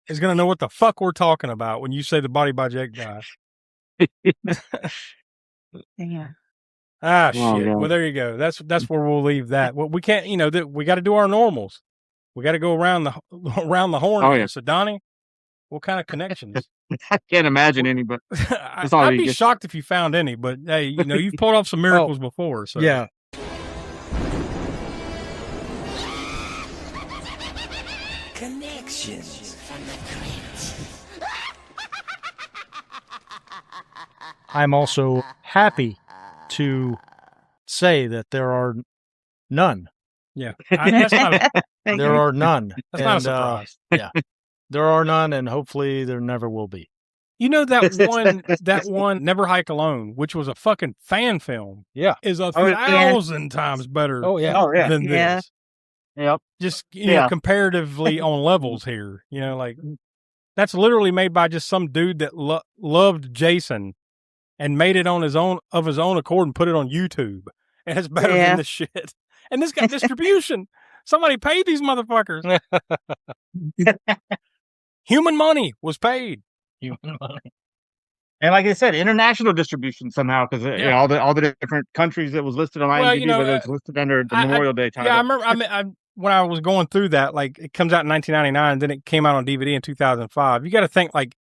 is going to know what the fuck we're talking about when you say the Body by Jake guy. Yeah. Ah, shit. Well, there you go. That's where we'll leave that. Well, we can't, we got to do our normals. We got to go around the horn. Oh, yeah. So, Donnie, what kind of connections? I can't imagine any, but I'd be shocked if you found any. But hey, you've pulled off some miracles before. So yeah. Connections from the crypt. I'm also happy to say that there are none. Yeah, there are none. That's not a surprise. Yeah, there are none, and hopefully there never will be. That one Never Hike Alone, which was a fucking fan film, is 1,000 times better than this. Yep. Just comparatively on levels here, like that's literally made by just some dude that loved Jason and made it on his own accord and put it on YouTube, and it's better than this shit. And this got distribution. Somebody paid these motherfuckers. Human money was paid. Human money. And like I said, international distribution somehow, because all the different countries that was listed on IMDb, but it's listed under the Memorial Day title. Yeah, I remember. When I was going through that, like, it comes out in 1999, then it came out on DVD in 2005. You got to think, like,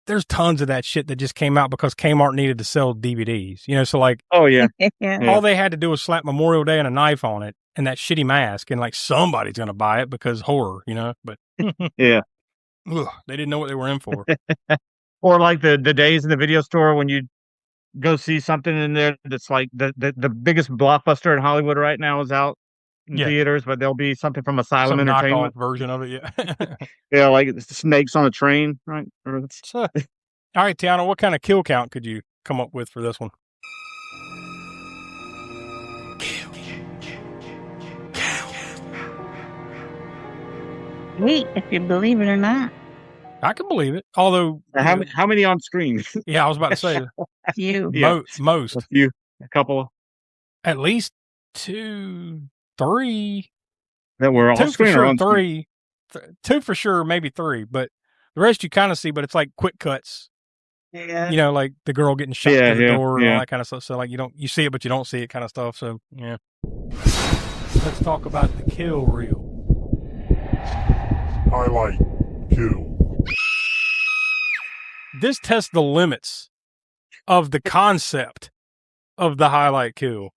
there's tons of that shit that just came out because Kmart needed to sell DVDs. So like, all they had to do was slap Memorial Day and a knife on it and that shitty mask, and like somebody's gonna buy it because horror, But yeah, they didn't know what they were in for. Or like the days in the video store when you go see something in there that's like the biggest blockbuster in Hollywood right now is out in theaters, but there'll be something from Asylum Entertainment version of it. Yeah, like Snakes on a Train, right? All right, Tiana, what kind of kill count could you come up with for this one? Wait, if you believe it or not. I can believe it. Although, How many on screen? yeah, I was about to say You. Yeah. most, A few, a couple at least 2, 3. that were Two on for screen or sure, on screen. 3. 2 for sure, maybe 3. But the rest you kind of see, but it's like quick cuts. Yeah. You know, like the girl getting shot Yeah, through the door and yeah. all that kind of stuff. So like you see it, but you don't see it kind of stuff. So yeah. Let's talk about the kill reel. Highlight. Kill. This tests the limits of the concept of the highlight kill.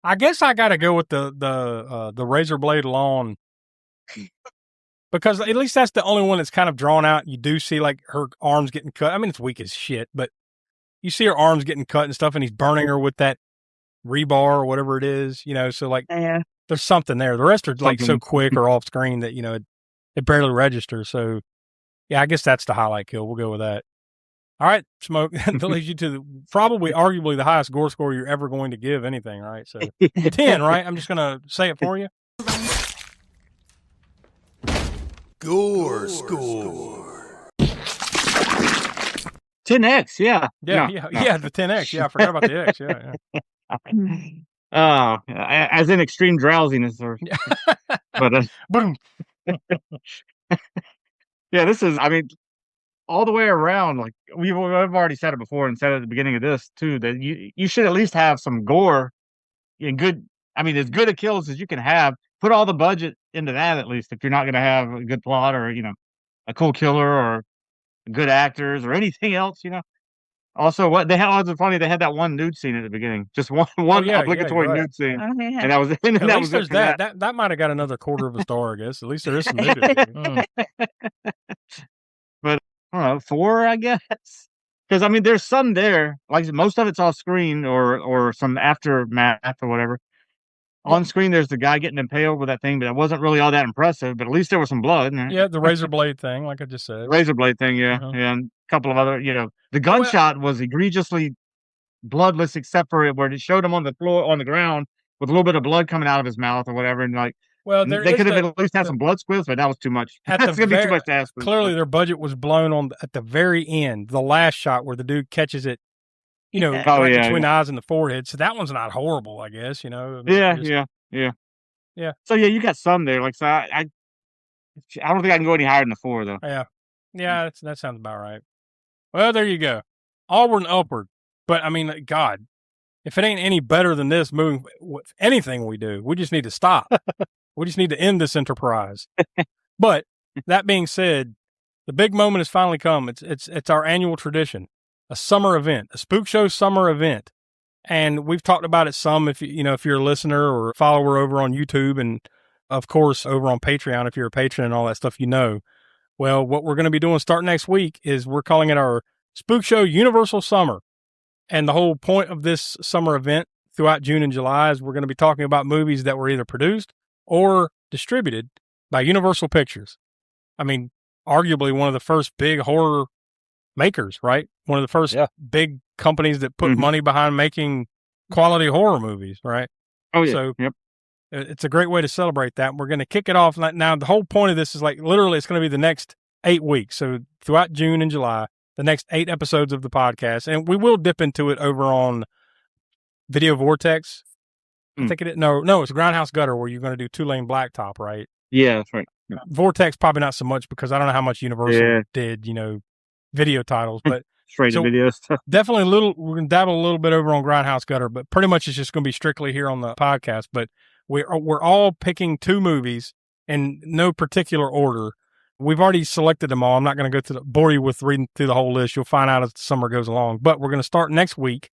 I guess I got to go with the razor blade lawn, because at least that's the only one that's kind of drawn out. You do see like her arms getting cut. I mean, it's weak as shit, but you see her arms getting cut and stuff, and he's burning her with that rebar or whatever it is, you know. So like, Yeah. there's something there. The rest are like so Something. quick or off screen that, you know, it barely registers. So yeah, I guess that's the highlight kill. We'll go with that. All right, Smoke. That leads you to probably arguably the highest gore score you're ever going to give anything, right? So 10, right? I'm just going to say it for you. Gore score. 10x, yeah. Yeah, the 10X. Yeah, I forgot about the X. Yeah. As in extreme drowsiness, or but Boom. yeah, this is. I mean, all the way around. Like we've already said it before, and said it at the beginning of this too. That you should at least have some gore and good. I mean, as good a kills as you can have. Put all the budget into that at least. If you're not going to have a good plot or a cool killer or good actors or anything else, Also, what they had was funny. They had that one nude scene at the beginning, just one obligatory nude scene, Oh, yeah. and that was At that least was there's it for that. That might have got another quarter of a star, I guess. At least there is some nudity. But I don't know, 4, I guess, because I mean, there's some there. Like most of it's off screen or some aftermath or whatever. On screen, there's the guy getting impaled with that thing, but it wasn't really all that impressive. But at least there was some blood. Yeah, the razor blade thing, like I just said. Razor blade thing, yeah, Uh-huh. and a couple of other, the gunshot was egregiously bloodless, except for where it showed him on the floor, on the ground, with a little bit of blood coming out of his mouth or whatever, and like Well, they could have at least had some blood squibs, but that was too much. At That's the gonna be too ver- much to ask for. Clearly, their budget was blown at the very end, the last shot where the dude catches it, Yeah. Oh, right yeah, between the eyes and the forehead. So that one's not horrible, I guess. Yeah. Yeah. So yeah, you got some there. Like so, I don't think I can go any higher than the 4 though. Yeah, that sounds about right. Well, there you go. Onward and upward. But I mean, God, if it ain't any better than this moving with anything we do, we just need to stop. We just need to end this enterprise. But that being said, the big moment has finally come. It's our annual tradition, a summer event, a Spook Show summer event. And we've talked about it some if you're a listener or a follower over on YouTube, and of course over on Patreon if you're a patron and all that stuff, Well, what we're going to be doing starting next week is we're calling it our Spook Show Universal Summer. And the whole point of this summer event throughout June and July is we're going to be talking about movies that were either produced or distributed by Universal Pictures. I mean, arguably one of the first big horror makers, right? One of the first big companies that put money behind making quality horror movies, right? Oh yeah. So Yep. It's a great way to celebrate that. We're going to kick it off now. The whole point of this is like literally it's going to be the next 8 weeks. So throughout June and July, the next 8 episodes of the podcast, and we will dip into it over on Video Vortex. I think no, it's Grindhouse Gutter where you're going to do 2-lane blacktop, right? Yeah, that's right. Yeah. Vortex probably not so much because I don't know how much Universal did, video titles, but Straight to video stuff. definitely we're going to dabble a little bit over on Grindhouse Gutter, but pretty much it's just going to be strictly here on the podcast. But we're all picking 2 movies in no particular order. We've already selected them all. I'm not going to go bore you with reading through the whole list. You'll find out as the summer goes along. But we're going to start next week.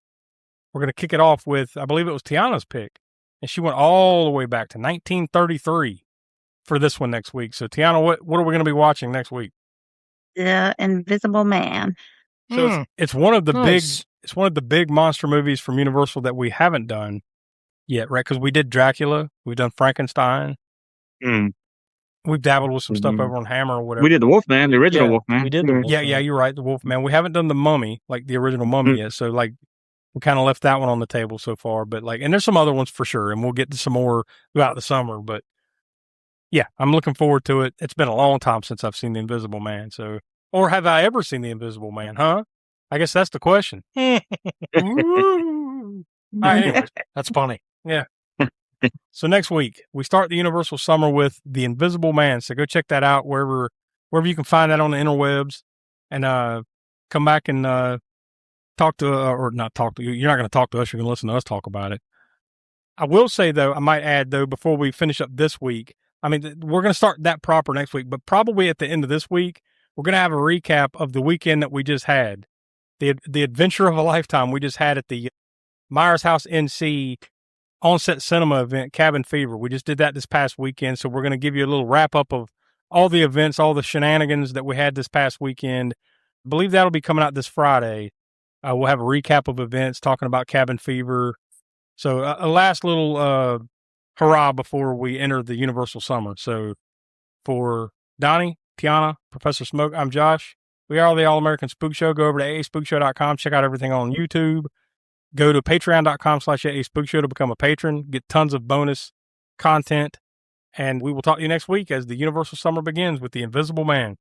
We're going to kick it off with, I believe it was Tiana's pick, and she went all the way back to 1933 for this one next week. So Tiana, what are we going to be watching next week? The Invisible Man. So it's one of the Nice. it's one of the big monster movies from Universal that we haven't done yet, right? Because we did Dracula, we've done Frankenstein, we've dabbled with some stuff over on Hammer or whatever. We did the Wolfman, the original Yeah, Wolfman. we did the Wolfman. Yeah, you're right. The Wolfman. We haven't done the Mummy, like the original Mummy yet. So like we kind of left that one on the table so far. But and there's some other ones for sure, and we'll get to some more throughout the summer. But yeah, I'm looking forward to it. It's been a long time since I've seen The Invisible Man. So, or have I ever seen The Invisible Man? Huh? I guess that's the question. All right, anyways, That's funny. yeah. So next week we start the Universal Summer with The Invisible Man. So go check that out wherever you can find that on the interwebs, and come back and talk to or not talk to you. You're not going to talk to us. You're going to listen to us talk about it. I will say though, I might add though before we finish up this week. I mean, we're going to start that proper next week, but probably at the end of this week, we're going to have a recap of the weekend that we just had, the adventure of a lifetime we just had at the Myers House NC on-set cinema event, Cabin Fever. We just did that this past weekend, so we're going to give you a little wrap-up of all the events, all the shenanigans that we had this past weekend. I believe that'll be coming out this Friday. We'll have a recap of events, talking about Cabin Fever. So a last little hurrah before we enter the Universal Summer. So for Donnie, Tiana, Professor Smoke, I'm Josh. We are the All-American Spook Show. Go over to aaspookshow.com. Check out everything on YouTube. Go to patreon.com/aaspookshow to become a patron. Get tons of bonus content. And we will talk to you next week as the Universal Summer begins with The Invisible Man.